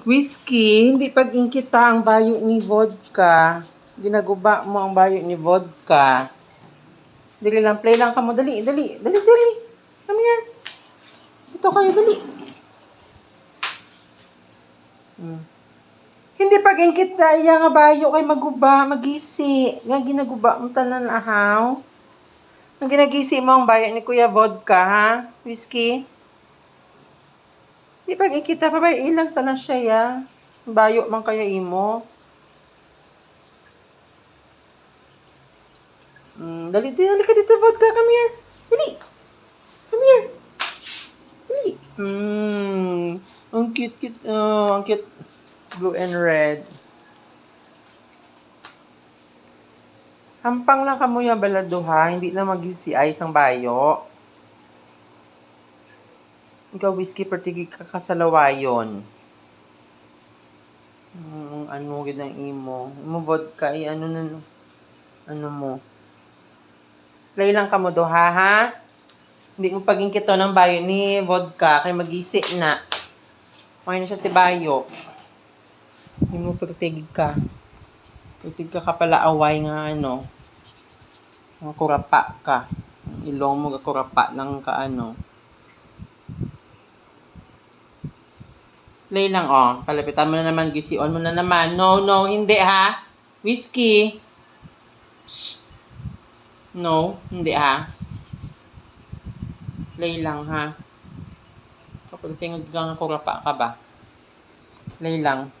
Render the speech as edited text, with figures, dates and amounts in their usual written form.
Whiskey, hindi pag-ingkita ang bayo ni vodka. Ginaguba mo ang bayo ni vodka. Dali lang, play lang ka mo. Dali. Come here. Ito kayo, dali. Hindi pag-ingkita iya nga bayo kay maguba, magisi. Nga ginaguba mo tanan ahaw. Ang ginagisi mo ang bayo ni Kuya Vodka, ha? Whiskey? Di pag-ingkita pa ba ilang tanan siya, ya? Bayo man kaya imo. Dali ka dito, Vodka. Come here. Dali. Come here. Dali. Ang cute. Oh, ang cute. Blue and red. Hampang lang kamo yung baladuha. Hindi na mag-si ice ang bayo. Ikaw, Whiskey, pertigig ka kasalawayon. Ano gid ang imo? Imo vodka, ano mo? Play lang ka mo duha, ha? Hindi mo pagingkito ng bayo ni vodka, kay magisi na. Okay na siya ti bayo. Hindi mo pertigig ka. Pertigig ka pala away nga ano. Mga kurapa ka. Ilong mo kurapa ng kaano. Play lang, oh. Palapitan mo na naman, gision mo na naman. No, hindi, ha? Whiskey. Psst. No, hindi, ha? Play lang, ha? Kapag tingog ka nga kurapa ka ba? Play lang.